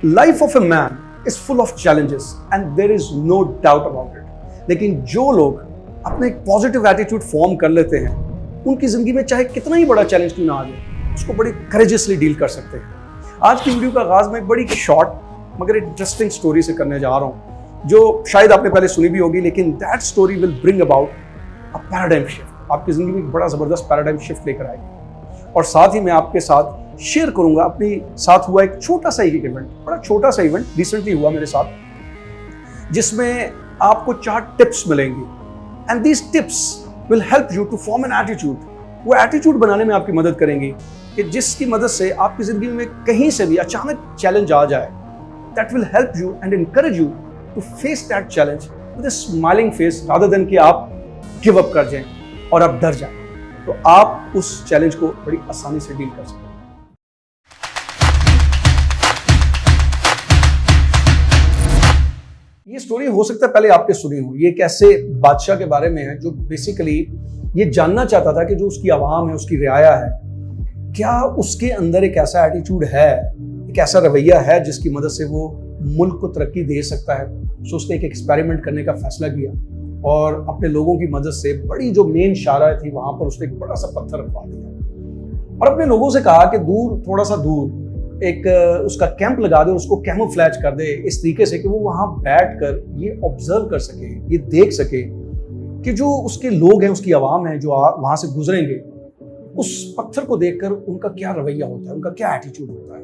Life of a man is full of challenges and there is no doubt about it. लेकिन जो लोग अपने एक पॉजिटिव एटीट्यूड फॉर्म कर लेते हैं, उनकी जिंदगी में चाहे कितना ही बड़ा चैलेंज क्यों ना आ जाए, उसको बड़ी करेजियसली डील कर सकते हैं। आज की वीडियो का आगाज मैं एक बड़ी शॉर्ट मगर इंटरेस्टिंग स्टोरी से करने जा रहा हूँ, जो शायद आपने पहले सुनी भी होगी, लेकिन that story will bring about a paradigm shift. आपकी जिंदगी में एक बड़ा जबरदस्त पैराडाइम शिफ्ट लेकर आएगी। और साथ ही मैं आपके साथ शेयर करूंगा अपनी साथ हुआ एक छोटा सा इवेंट, बड़ा छोटा सा इवेंट रिसेंटली हुआ मेरे साथ, जिसमें आपको 4 टिप्स मिलेंगी and these tips will help you to form an attitude. वो एटीट्यूड बनाने में आपकी मदद करेंगी कि जिसकी मदद से आपकी जिंदगी में कहीं से भी अचानक चैलेंज आ जाए, that will help you and encourage you to face that challenge with a smiling face rather than कि आप गिव अप कर जाएं और आप डर जाएं। तो आप उस चैलेंज को बड़ी आसानी से डील कर सकते हैं। ये स्टोरी हो सकता है पहले आपने सुनी हो। ये एक ऐसे बादशाह के बारे में है जो बेसिकली ये जानना चाहता था कि जो उसकी आवाम है, उसकी रियाया है, क्या उसके अंदर एक ऐसा एटीट्यूड है, एक ऐसा रवैया है जिसकी मदद से वो मुल्क को तरक्की दे सकता है। सो उसने एक एक्सपेरिमेंट करने का फैसला किया और अपने लोगों की मदद से बड़ी जो मेन शाहराह थी वहां पर उसने एक बड़ा सा पत्थर रखवा दिया और अपने लोगों से कहा कि दूर, थोड़ा सा दूर एक उसका कैंप लगा दे, उसको कैमोफ्लेज कर दे इस तरीके से कि वो वहां बैठकर ये ऑब्जर्व कर सके, ये देख सके कि जो उसके लोग हैं, उसकी आवाम है जो वहां से गुजरेंगे, उस पत्थर को देखकर उनका क्या रवैया होता है, उनका क्या एटीट्यूड होता है।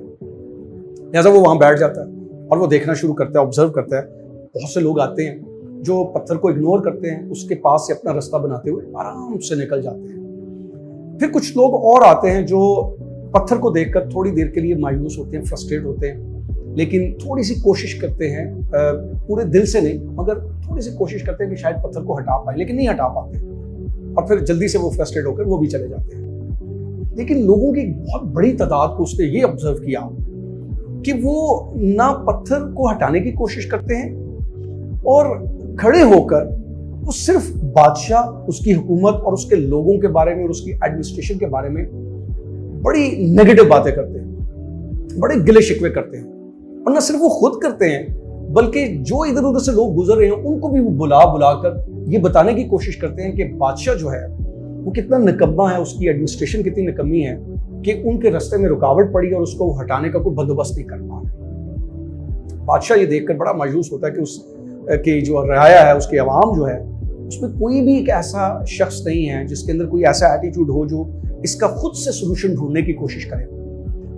लिहाजा वो वहां बैठ जाता है और वो देखना शुरू करता है, ऑब्जर्व करता है। बहुत से लोग आते हैं जो पत्थर को इग्नोर करते हैं, उसके पास से अपना रास्ता बनाते हुए आराम से निकल जाते हैं। फिर कुछ लोग और आते हैं जो पत्थर को देखकर थोड़ी देर के लिए मायूस होते हैं, फ्रस्ट्रेट होते हैं, लेकिन थोड़ी सी कोशिश करते हैं, पूरे दिल से नहीं मगर थोड़ी सी कोशिश करते हैं कि शायद पत्थर को हटा पाए, लेकिन नहीं हटा पाते और फिर जल्दी से वो फ्रस्ट्रेट होकर वो भी चले जाते हैं। लेकिन लोगों की बहुत बड़ी तादाद को उसने ये ऑब्जर्व किया कि वो ना पत्थर को हटाने की कोशिश करते हैं और खड़े होकर वो सिर्फ बादशाह, उसकी हुकूमत और उसके लोगों के बारे में और उसकी एडमिनिस्ट्रेशन के बारे में बड़ी नेगेटिव बातें करते हैं, बड़े गिले शिकवे करते हैं। और न सिर्फ वो खुद करते हैं बल्कि जो इधर उधर से लोग गुजर रहे हैं उनको भी वो बुला कर ये बताने की कोशिश करते हैं कि बादशाह जो है वो कितना निकम्मा है, उसकी एडमिनिस्ट्रेशन कितनी निकम्मी है कि उनके रास्ते में रुकावट पड़ी और उसको हटाने का कोई बंदोबस्त नहीं कर पा रहे। बादशाह ये देखकर बड़ा मायूस होता है कि उसकी जो रियाया है, उसकी आवाम जो है, उसमें कोई भी एक ऐसा शख्स नहीं है जिसके अंदर कोई ऐसा एटीट्यूड हो जो इसका खुद से सोल्यूशन ढूंढने की कोशिश करे।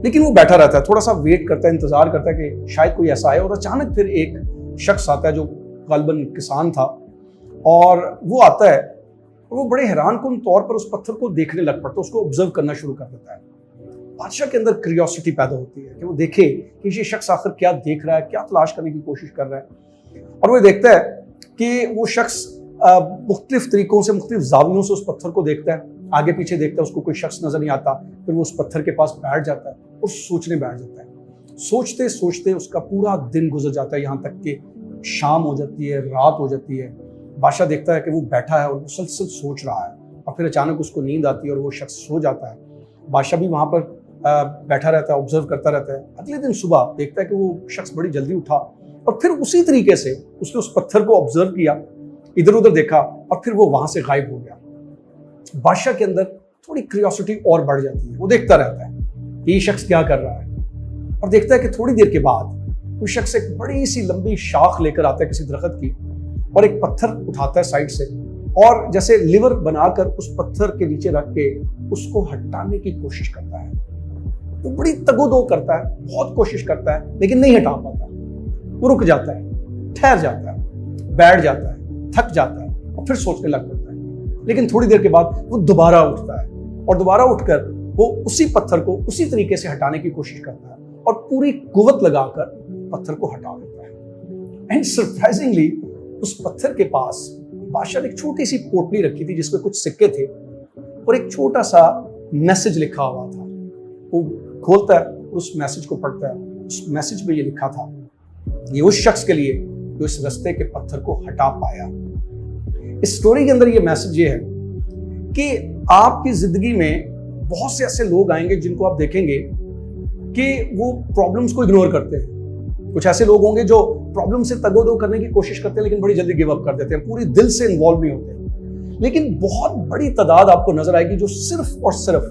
लेकिन वो बैठा रहता है, थोड़ा सा वेट करता है, इंतजार करता है कि शायद कोई ऐसा आए। और अचानक फिर एक शख्स आता है जो गालिबन किसान था और वो आता है और वो बड़े हैरानकुन तौर पर उस पत्थर को देखने लग पड़ता है, उसको ऑब्जर्व करना शुरू कर देता है। बादशाह के अंदर क्यूरियोसिटी पैदा होती है कि वो देखे कि ये शख्स आखिर क्या देख रहा है, क्या तलाश करने की कोशिश कर रहा है। और वो देखता है कि वो शख्स मुख्तलिफ तरीकों से, मुख्तलिफ जावियों से उस पत्थर को देखता है, आगे पीछे देखता है, उसको कोई शख्स नजर नहीं आता। फिर वो उस पत्थर के पास बैठ जाता है और सोचने बैठ जाता है। सोचते सोचते उसका पूरा दिन गुजर जाता है, यहाँ तक कि शाम हो जाती है, रात हो जाती है। बादशाह देखता है कि वो बैठा है और मुसलसल सोच रहा है और फिर अचानक उसको नींद आती है और वो शख्स सो जाता है। बादशाह भी वहाँ पर बैठा रहता है, ऑब्जर्व करता रहता है। अगले दिन सुबह देखता है कि वो शख्स बड़ी जल्दी उठा और फिर उसी तरीके से उसने उस पत्थर को ऑब्जर्व किया, इधर उधर देखा और फिर वो वहां से गायब हो गया। बादशाह के अंदर थोड़ी क्यूरियोसिटी और बढ़ जाती है। वो देखता रहता है कि ये शख्स क्या कर रहा है और देखता है कि थोड़ी देर के बाद वो शख्स एक बड़ी सी लंबी शाख लेकर आता है किसी दरख्त की और एक पत्थर उठाता है साइड से और जैसे लिवर बनाकर उस पत्थर के नीचे रख के उसको हटाने की कोशिश करता है। वो बड़ी तगोदो करता है, बहुत कोशिश करता है, लेकिन नहीं हटा पाता। वो रुक जाता है, ठहर जाता है, बैठ जाता है, थक जाता है और फिर सोचने लग पड़ता है। लेकिन थोड़ी देर के बाद वो दोबारा उठता है और दोबारा उठकर वो उसी पत्थर को उसी तरीके से हटाने की कोशिश करता है और पूरी कुव्वत लगाकर पत्थर को हटा देता है। एंड सरप्राइजिंगली उस पत्थर के पास बादशाह ने एक छोटी सी पोटली रखी थी जिसमें कुछ सिक्के थे और एक छोटा सा मैसेज लिखा हुआ था। वो खोलता है, उस मैसेज को पढ़ता है। उस मैसेज में ये लिखा था, ये उस शख्स के लिए जो इस रास्ते के पत्थर को हटा पाया। इस स्टोरी के अंदर ये मैसेज ये है कि आपकी जिंदगी में बहुत से ऐसे लोग आएंगे जिनको आप देखेंगे कि वो प्रॉब्लम्स को इग्नोर करते हैं, कुछ ऐसे लोग होंगे जो प्रॉब्लम से तगोदो करने की कोशिश करते हैं लेकिन बड़ी जल्दी गिव अप कर देते हैं, पूरी दिल से इन्वॉल्व नहीं होते। लेकिन बहुत बड़ी तादाद आपको नजर आएगी जो सिर्फ और सिर्फ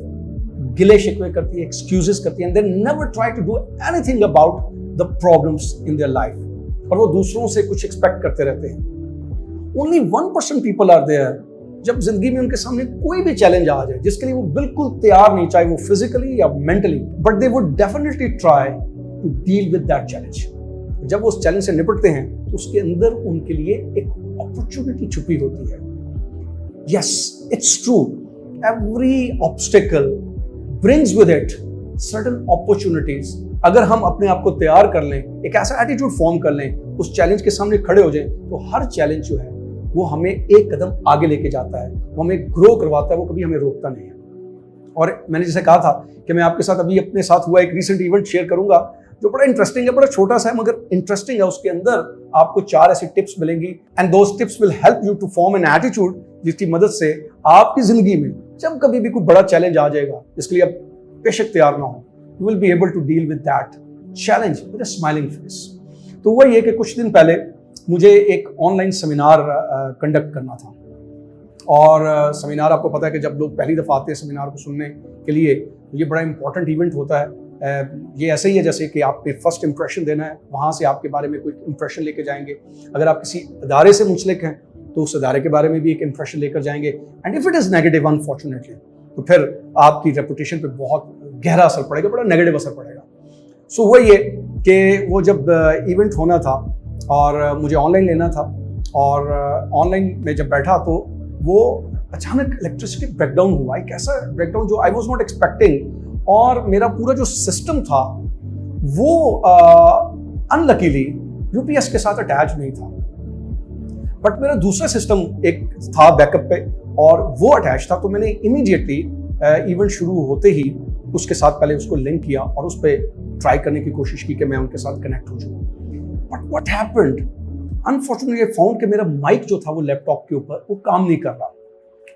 गिले शिकवे करती है, एक्सक्यूजेस करती है, and they never try to do anything about the problems in their life, और वो दूसरों से कुछ एक्सपेक्ट करते रहते हैं। ओनली 1% पीपल आर देयर जब जिंदगी में उनके सामने कोई भी चैलेंज आ जाए जिसके लिए वो बिल्कुल तैयार नहीं, चाहे वो फिजिकली या mentally, but they would definitely try to deal with that challenge. जब वो उस चैलेंज से निपटते हैं तो उसके अंदर उनके लिए एक अपॉर्चुनिटी छुपी होती है। Yes, it's true, every obstacle brings with it certain opportunities. अगर हम अपने आप को तैयार कर लें, एक ऐसा एटीट्यूड फॉर्म कर लें, उस चैलेंज के सामने खड़े हो जाएं, तो हर चैलेंज जो है वो हमें एक कदम आगे लेके जाता है, वो हमें ग्रो करवाता है, वो कभी हमें रोकता नहीं है। और मैंने जैसे कहा था कि मैं आपके साथ अभी अपने साथ हुआ एक रीसेंट इवेंट शेयर करूंगा जो बड़ा इंटरेस्टिंग है, बड़ा छोटा सा है मगर इंटरेस्टिंग है। उसके अंदर आपको 4 ऐसी टिप्स मिलेंगी and those tips will help you to form an attitude जिसकी मदद से आपकी जिंदगी में जब कभी भी कोई बड़ा चैलेंज आ जाएगा जिसके लिए आप बेशक तैयार ना हो, you will be able to deal with that challenge with a smiling face. तो वही है कि कुछ दिन पहले मुझे एक ऑनलाइन सेमिनार कंडक्ट करना था, और सेमिनार आपको पता है कि जब लोग पहली दफ़ा आते हैं सेमिनार को सुनने के लिए तो ये बड़ा इंपॉर्टेंट इवेंट होता है। ये ऐसे ही है जैसे कि आपने फर्स्ट इंप्रेशन देना है, वहाँ से आपके बारे में कोई इंप्रेशन लेके जाएंगे। अगर आप किसी अदारे से मुंसलिक हैं तो उस अदारे के बारे में भी एक इंप्रेशन लेकर जाएंगे, and if it is negative unfortunately तो फिर आपकी रेपुटेशन पे बहुत गहरा असर पड़ेगा, बड़ा नेगेटिव असर पड़ेगा। सो वही है कि वो जब इवेंट होना था और मुझे ऑनलाइन लेना था, और ऑनलाइन में जब बैठा तो वो अचानक इलेक्ट्रिसिटी ब्रेकडाउन हुआ, एक ऐसा ब्रेकडाउन जो आई वाज नॉट एक्सपेक्टिंग, और मेरा पूरा जो सिस्टम था वो अनलकीली यूपीएस के साथ अटैच नहीं था, बट मेरा दूसरा सिस्टम एक था बैकअप पे और वो अटैच था। तो मैंने इमीडिएटली इवेंट शुरू होते ही उसके साथ पहले उसको लिंक किया और उस पर ट्राई करने की कोशिश की कि मैं उनके साथ कनेक्ट हो जाऊँ। But what happened, unfortunately I found कि मेरा माइक जो था वो लैपटॉप के ऊपर वो काम नहीं कर रहा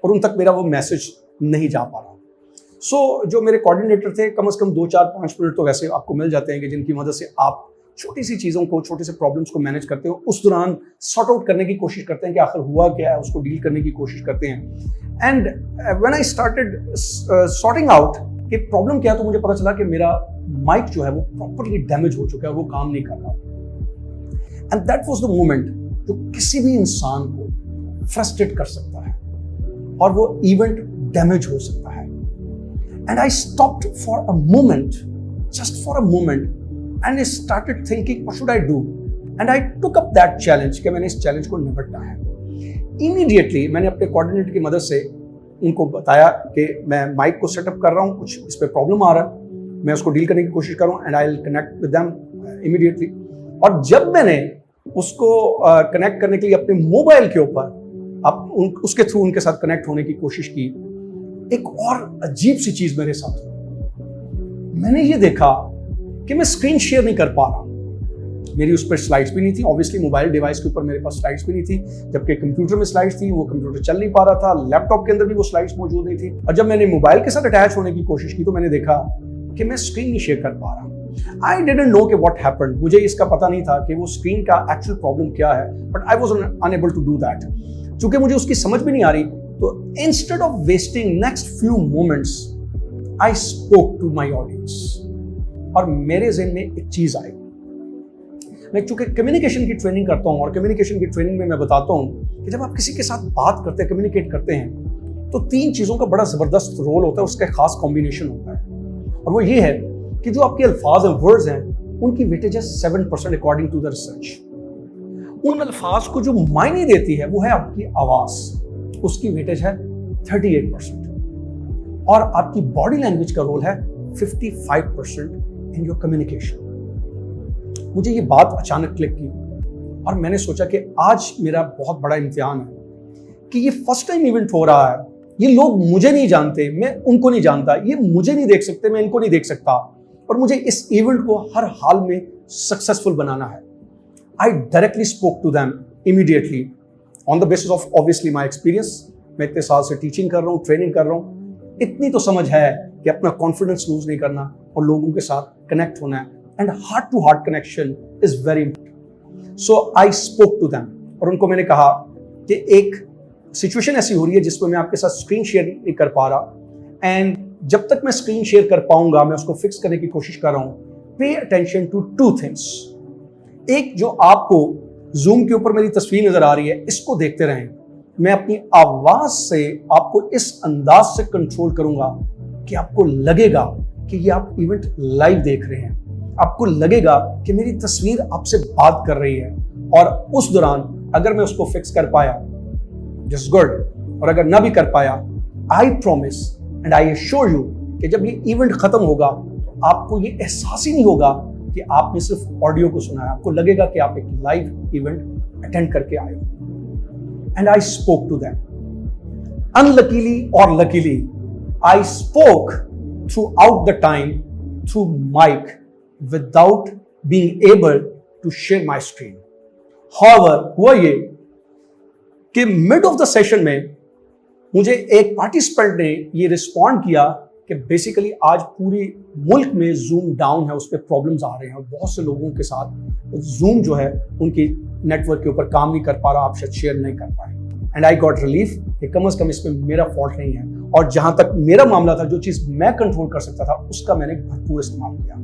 और उन तक मेरा वो मैसेज नहीं जा पा रहा। सो जो मेरे कोऑर्डिनेटर थे, कम से कम 2, 4, 5 मिनट तो वैसे आपको मिल जाते हैं कि जिनकी मदद से आप छोटी सी चीज़ों को, छोटे से प्रॉब्लम्स को मैनेज करते हो, उस दौरान सॉर्ट आउट करने की कोशिश करते हैं कि आखिर हुआ क्या है, उसको डील करने की कोशिश करते हैं। And when I started sorting out कि प्रॉब्लम क्या है, तो मुझे पता चला कि मेरा माइक जो है वो प्रॉपरली डैमेज हो चुका है, वो काम नहीं कर रहा। And that was the moment जो किसी भी इंसान को फ्रस्ट्रेट कर सकता है और वो इवेंट डैमेज हो सकता है। And I stopped for a moment, just for a moment, and I started thinking what should I do, and I took up that challenge कि मैंने इस चैलेंज को निपटना है। इमीडिएटली मैंने अपने कोऑर्डिनेटर की मदद से उनको बताया कि मैं माइक को सेटअप कर रहा हूँ, कुछ इस पर प्रॉब्लम आ रहा है, मैं उसको डील करने की कोशिश कर रहा हूँ, and I will connect with them immediately. और जब मैंने उसको कनेक्ट करने के लिए अपने मोबाइल के ऊपर उसके थ्रू उनके साथ कनेक्ट होने की कोशिश की, एक और अजीब सी चीज मेरे साथ हुई। मैंने ये देखा कि मैं स्क्रीन शेयर नहीं कर पा रहा, मेरी उस पर स्लाइड्स भी नहीं थी, ऑब्वियसली मोबाइल डिवाइस के ऊपर मेरे पास स्लाइड्स भी नहीं थी, जबकि कंप्यूटर में स्लाइड्स थी, वो कंप्यूटर चल नहीं पा रहा था, लैपटॉप के अंदर भी वो स्लाइड्स मौजूद नहीं थी। और जब मैंने मोबाइल के साथ अटैच होने की कोशिश की तो मैंने देखा कि मैं स्क्रीन नहीं शेयर कर पा रहा। आई डिडंट नो कि व्हाट हैपेंड, मुझे इसका पता नहीं था कि वो स्क्रीन का एक्चुअल प्रॉब्लम क्या है, but I was unable to do that. चूंकि मुझे उसकी समझ भी नहीं आ रही, तो instead of wasting next few moments I spoke to my audience, और मेरे ज़हन में एक चीज आई। मैं चूंकि कम्युनिकेशन की ट्रेनिंग करता हूं और कम्युनिकेशन की ट्रेनिंग में मैं बताता हूं कि जब आप किसी के साथ बात करते हैं, कम्युनिकेट करते हैं, तो 3 चीज़ों का बड़ा ज़बरदस्त रोल होता है, उसका खास कॉम्बिनेशन होता है। और वो ये है कि जो आपके अल्फाज हैं, वर्ड्स हैं, उनकी वेटेज है 7% अकॉर्डिंग टू द रिसर्च। उन अल्फाज को जो मायने देती है वो है आपकी आवाज़, उसकी वेटेज है 38%। और आपकी बॉडी लैंग्वेज का रोल है 55% इन योर कम्युनिकेशन। मुझे ये बात अचानक क्लिक की और मैंने सोचा कि आज मेरा बहुत बड़ा इम्तिहान है कि ये फर्स्ट टाइम इवेंट हो रहा है, ये लोग मुझे नहीं जानते, मैं उनको नहीं जानता, ये मुझे नहीं देख सकते, मैं इनको नहीं देख सकता, और मुझे इस इवेंट को हर हाल में सक्सेसफुल बनाना है। I directly spoke to them immediately on the basis of obviously my experience. मैं इतने साल से टीचिंग कर रहा हूँ, ट्रेनिंग कर रहा हूँ, इतनी तो समझ है कि अपना कॉन्फिडेंस लूज नहीं करना और लोगों के साथ कनेक्ट होना है। And heart to heart connection is very important. So I spoke to them, और उनको मैंने कहा कि एक सिचुएशन ऐसी हो रही है जिसमें मैं आपके साथ स्क्रीन शेयर नहीं कर पा रहा, एंड जब तक मैं स्क्रीन शेयर कर पाऊंगा मैं उसको फिक्स करने की कोशिश कर रहा हूं। Pay attention to two things. एक, जो आपको जूम के ऊपर मेरी तस्वीर नजर आ रही है, इसको देखते रहें। मैं अपनी आवाज से आपको इस अंदाज से कंट्रोल करूंगा कि आपको लगेगा कि ये आप इवेंट लाइव देख रहे हैं, आपको लगेगा कि मेरी तस्वीर आपसे बात कर रही है, और उस दौरान अगर मैं उसको फिक्स कर पाया जस्ट गुड, और अगर ना भी कर पाया, I promise and I assure you कि जब ये इवेंट खत्म होगा तो आपको ये एहसास ही नहीं होगा कि आपने सिर्फ ऑडियो को सुना है, आपको लगेगा कि आप एक लाइव इवेंट अटेंड करके आए हो। And I spoke to them. Unluckily और luckily I spoke throughout the time through mic without being able to share my screen. However, हुआ ये कि मिड ऑफ द सेशन में मुझे एक पार्टिसिपेंट ने ये रिस्पॉन्ड किया कि बेसिकली आज पूरे मुल्क में जूम डाउन है, उस पर प्रॉब्लम्स आ रहे हैं, और बहुत से लोगों के साथ जूम जो है उनकी नेटवर्क के ऊपर काम नहीं कर पा रहा, आप शायद शेयर नहीं कर पाए। एंड आई गॉट रिलीफ कि कम से कम इसमें मेरा फॉल्ट नहीं है, और जहां तक मेरा मामला था, जो चीज मैं कंट्रोल कर सकता था, उसका मैंने भरपूर इस्तेमाल किया।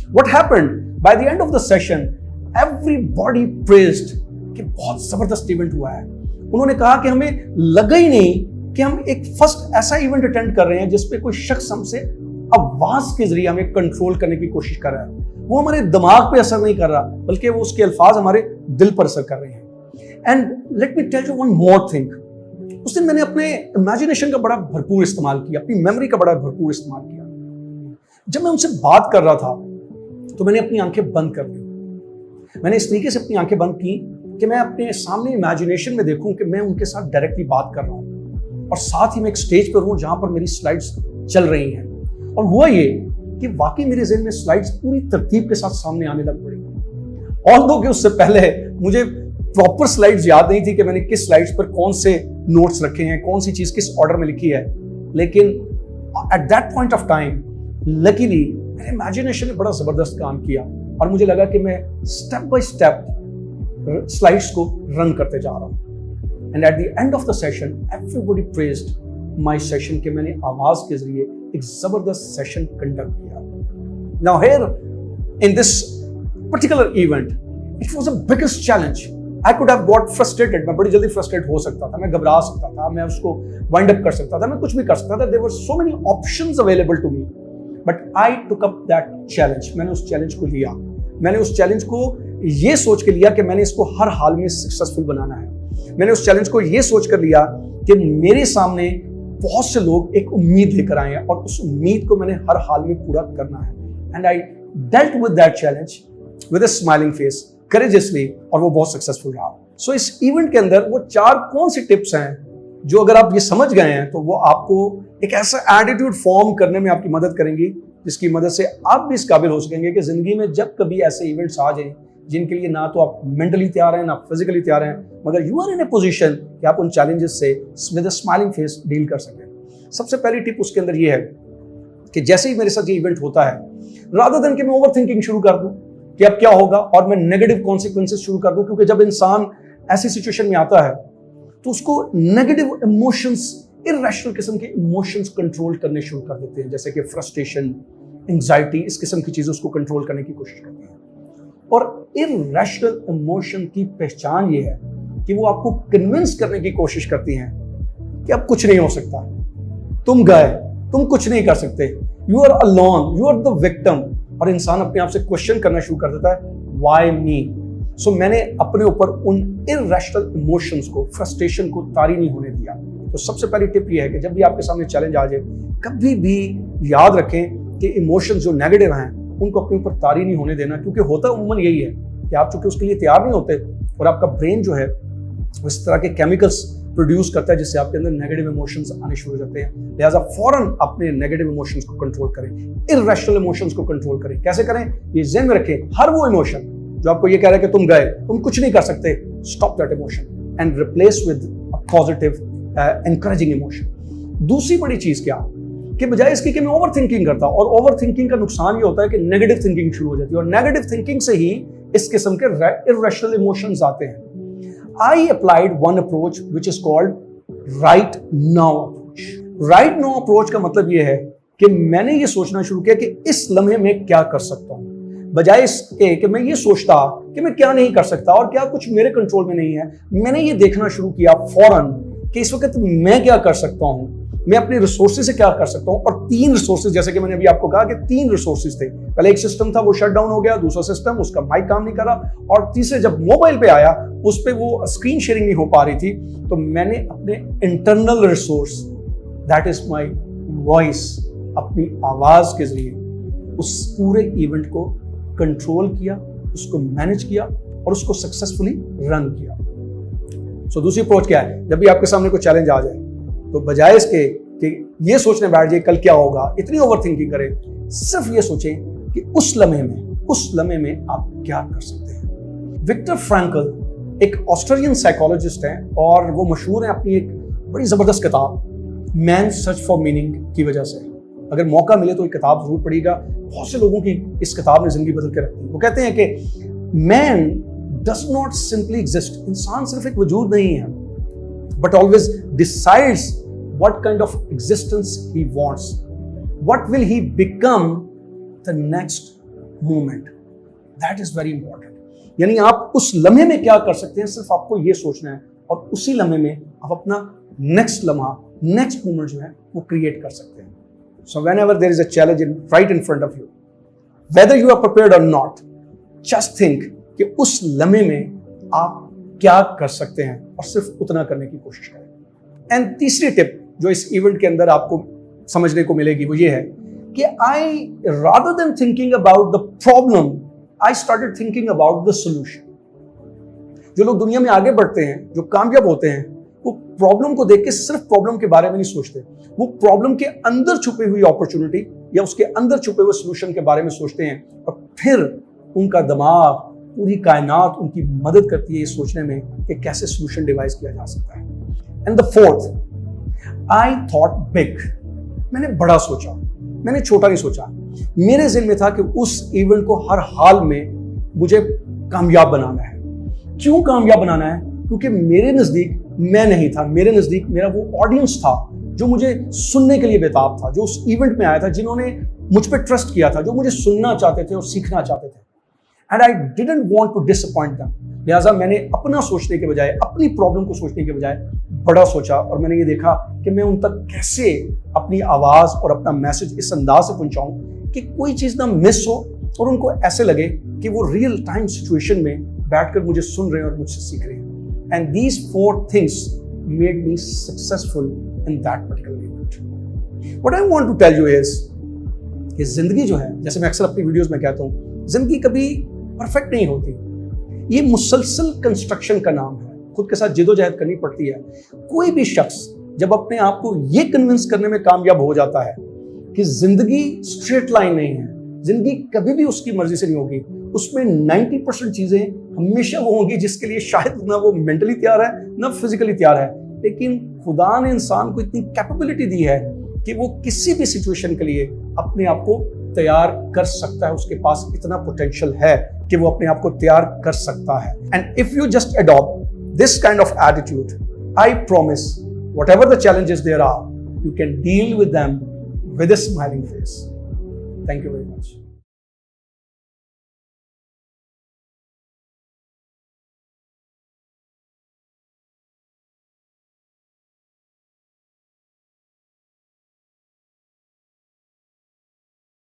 What happened by the end of the session, everybody praised कि बहुत जबरदस्त इवेंट हुआ है। उन्होंने कहा कि हमें लगा ही नहीं कि हम एक फर्स्ट ऐसा इवेंट अटेंड कर रहे हैं जिसपे कोई शख्स हमसे आवाज के जरिए हमें कंट्रोल करने की कोशिश कर रहा है। वो हमारे दिमाग पे असर नहीं कर रहा, बल्कि वो उसके अल्फाज हमारे दिल पर असर कर रहे हैं। And let me tell you one more thing, उस दिन मैंने अपने इमेजिनेशन का बड़ा भरपूर इस्तेमाल किया, अपनी मेमोरी का बड़ा भरपूर इस्तेमाल किया। जब मैं उनसे बात कर रहा था तो मैंने अपनी आंखें बंद कर ली। मैंने इस तरीके से अपनी आंखें बंद की कि मैं अपने सामने इमेजिनेशन में देखूं कि मैं उनके साथ डायरेक्टली बात कर रहा हूं, और साथ ही मैं एक स्टेज पर हूं जहां पर मेरी स्लाइड्स चल रही हैं। और हुआ ये कि वाकई मेरे ज़हन में स्लाइड्स पूरी तरतीब के साथ सामने आने लग पड़ी। ऑल्दो कि उससे पहले मुझे प्रॉपर स्लाइड्स याद नहीं थी कि मैंने किस स्लाइड्स पर कौन से नोट्स रखे हैं, कौन सी चीज किस ऑर्डर में लिखी है, लेकिन at that point of time luckily मेरे इमेजिनेशन ने बड़ा जबरदस्त काम किया, और मुझे लगा कि मैं स्टेप बाय स्टेप स्लाइड्स को रन करते जा रहा हूं। And at the end of the session everybody praised my session कि मैंने आवाज के जरिए एक जबरदस्त सेशन कंडक्ट किया। Now here in this particular event it was the biggest challenge. I could have got frustrated, मैं बड़ी जल्दी फ्रस्ट्रेट हो सकता था, मैं घबरा सकता था, मैं उसको वाइंड अप कर सकता था, मैं कुछ भी कर सकता था। There were so many options available to me, but I took up that challenge. मैंने उस चैलेंज को लिया। मैंने उस चैलेंज को ये सोच के लिया कि मैंने इसको हर हाल में सक्सेसफुल बनाना है। मैंने उस चैलेंज को ये सोच कर लिया कि मेरे सामने बहुत से लोग एक उम्मीद लेकर आए हैं, और उस उम्मीद को मैंने हर हाल में पूरा करना है। And I dealt with that challenge with a smiling face, courageously, और वो बहुत सक्सेसफुल रहा। सो इस इवेंट के अंदर वो 4 कौन सी टिप्स हैं जो अगर आप ये समझ गए हैं तो वो आपको एक ऐसा एटीट्यूड फॉर्म करने में आपकी मदद करेंगी जिसकी मदद से आप भी इस काबिल हो सकेंगे कि जिंदगी में जब कभी ऐसे इवेंट्स आ जाएं जिनके लिए ना तो आप मेंटली तैयार हैं ना फिजिकली तैयार हैं, मगर you are in a position कि आप उन चैलेंजेस से with a smiling face deal कर सकें। सबसे पहली टिप उसके अंदर ये है कि जैसे ही मेरे साथ ये इवेंट होता है, रादर देन कि मैं ओवर थिंकिंग शुरू कर दूं कि अब क्या होगा और मैं नेगेटिव कॉन्सिक्वेंसेस शुरू कर दूं, क्योंकि जब इंसान ऐसी सिचुएशन में आता है तो उसको नेगेटिव इमोशंस, इररेशनल किस्म के इमोशंस कंट्रोल करने शुरू कर देते हैं, जैसे कि फ्रस्ट्रेशन, एंजाइटी, इस किस्म की चीजें उसको कंट्रोल करने की कोशिश करती हैं। और इररेशनल इमोशन की पहचान ये है कि वो आपको कन्विंस करने की कोशिश करती हैं कि अब कुछ नहीं हो सकता, तुम गए, तुम कुछ नहीं कर सकते, you are alone, you are the victim. और इंसान अपने आप से क्वेश्चन करना शुरू कर देता है, व्हाई मी। सो मैंने अपने ऊपर उन इररेशनल इमोशंस को, फ्रस्ट्रेशन को तारी नहीं होने दिया। तो सबसे पहली टिप ये है कि जब भी आपके सामने चैलेंज आ जाए, कभी भी याद रखें कि इमोशंस जो नेगेटिव हैं उनको अपने ऊपर तारी नहीं होने देना, क्योंकि होता उम्मन यही है कि आप चूंकि उसके लिए तैयार नहीं होते और आपका ब्रेन जो है इस तरह के केमिकल्स प्रोड्यूस करता है जिससे आपके अंदर नेगेटिव इमोशंस आने शुरू हो जाते हैं। लिहाजा फौरन अपने नेगेटिव इमोशंस को कंट्रोल करें, इररेशनल इमोशंस को कंट्रोल करें। कैसे करें? ये ज़हन में रखें, हर वो इमोशन जो आपको ये कह रहा है कि तुम गए, तुम कुछ नहीं कर सकते, stop that emotion and replace with a positive encouraging emotion. दूसरी बड़ी चीज क्या कि बजाय इसके कि मैं ओवर थिंकिंग करता, और ओवर थिंकिंग का नुकसान ये होता है कि नेगेटिव थिंकिंग शुरू हो जाती है, और नेगेटिव थिंकिंग से ही इस किस्म के इर्रेशनल इमोशंस आते हैं। I applied one approach which is called right now approach. Right now approach का मतलब ये है कि मैंने ये सोचना शुरू किया कि इस लम्हे में क्या कर सकता हूं, बजाय इसके कि मैं ये सोचता कि मैं क्या नहीं कर सकता और क्या कुछ मेरे कंट्रोल में नहीं है। मैंने ये देखना शुरू किया फौरन कि इस वक्त मैं क्या कर सकता हूं, मैं अपने रिसोर्सेज से क्या कर सकता हूं। और 3 रिसोर्सेज, जैसे कि मैंने अभी आपको कहा कि 3 रिसोर्सेज थे। पहले एक सिस्टम था, वो शट डाउन हो गया, दूसरा सिस्टम उसका माइक काम नहीं कर रहा, और तीसरे जब मोबाइल पे आया उस पे वो स्क्रीन शेयरिंग नहीं हो पा रही थी, तो मैंने अपने internal resource, that is my voice, अपनी आवाज के जरिए उस पूरे इवेंट को कंट्रोल किया, उसको मैनेज किया और उसको सक्सेसफुली रन किया। सो दूसरी अप्रोच क्या है, जब भी आपके सामने कोई चैलेंज आ जाए तो बजाय इसके कि ये सोचने बैठ जाए कल क्या होगा, इतनी ओवर थिंकिंग करें, सिर्फ ये सोचें कि उस लम्हे में आप क्या कर सकते हैं। विक्टर फ्रैंकल एक ऑस्ट्रेलियन साइकोलॉजिस्ट हैं और वो मशहूर हैं अपनी एक बड़ी जबरदस्त किताब मैन सर्च फॉर मीनिंग की वजह से। अगर मौका मिले तो ये किताब जरूर पढ़िएगा, बहुत से लोगों की इस किताब ने जिंदगी बदल के रखी है। वो कहते हैं कि man does not simply exist, इंसान सिर्फ एक वजूद नहीं है, but always decides what kind of existence he wants, what will he become the next moment. That is very important। यानी आप उस लम्हे में क्या कर सकते हैं, सिर्फ आपको ये सोचना है और उसी लम्हे में आप अपना नेक्स्ट लम्हा, नेक्स्ट मोमेंट जो है वो क्रिएट कर सकते हैं। So whenever there is a challenge right in front of you, whether you are prepared or not, just think कि उस लम्हे में आप क्या कर सकते हैं और सिर्फ उतना करने की कोशिश करें। एंड तीसरी टिप जो इस इवेंट के अंदर आपको समझने को मिलेगी वो ये है कि I rather than thinking about the problem, I started thinking about the solution. जो लोग दुनिया में आगे बढ़ते हैं, जो कामयाब होते हैं, वो प्रॉब्लम को देख के सिर्फ प्रॉब्लम के बारे में नहीं सोचते, वो प्रॉब्लम के अंदर छुपी हुई अपॉर्चुनिटी या उसके अंदर छुपे हुए सोल्यूशन के बारे में सोचते हैं, और फिर उनका दिमाग, पूरी कायनात उनकी मदद करती है ये सोचने में कि कैसे सोल्यूशन डिवाइस किया जा सकता है। And the fourth, I thought big. मैंने बड़ा सोचा, मैंने छोटा नहीं सोचा। मेरे ज़हन में था कि उस इवेंट को हर हाल में मुझे कामयाब बनाना है। क्यों कामयाब बनाना है? क्योंकि मेरे नज़दीक मैं नहीं था, मेरे नज़दीक मेरा वो ऑडियंस था जो मुझे सुनने के लिए बेताब था, जो उस इवेंट में आया था, जिन्होंने मुझ पर ट्रस्ट किया था, जो मुझे सुनना चाहते थे और सीखना चाहते थे। And I didn't want to disappoint them. लिहाजा मैंने अपना सोचने के बजाय, अपनी प्रॉब्लम को सोचने के बजाय बड़ा सोचा, और मैंने ये देखा कि मैं उन तक कैसे अपनी आवाज़ और अपना मैसेज इस अंदाज से पहुंचाऊं कि कोई चीज़ ना मिस हो और उनको ऐसे लगे कि वो रियल टाइम सिचुएशन में बैठकर मुझे सुन रहे हैं और मुझसे सीख रहे हैं। And these 4 things made me successful in that particular event. What I want to tell you is कि जिंदगी जो है, जैसे मैं अक्सर अपनी वीडियोस में कहता हूँ, जिंदगी कभी परफेक्ट नहीं होती। ये मुसलसल कंस्ट्रक्शन का नाम है, खुद के साथ जिदोजहद करनी पड़ती है। कोई भी शख्स जब अपने आप को ये कन्विंस करने में कामयाब हो जाता है कि जिंदगी स्ट्रेट लाइन नहीं है, जिंदगी कभी भी उसकी मर्जी से नहीं होगी, उसमें 90% चीजें हमेशा वो होंगी जिसके लिए शायद ना वो मेंटली तैयार है ना फिजिकली तैयार है, लेकिन खुदा ने इंसान को इतनी कैपेबिलिटी दी है कि वो किसी भी सिचुएशन के लिए अपने आप को तैयार कर सकता है। उसके पास इतना पोटेंशियल है कि वो अपने आप को तैयार कर सकता है। And if you just adopt this kind of attitude, I promise whatever the challenges there are, you can deal with them with a smiling face. Thank you very much.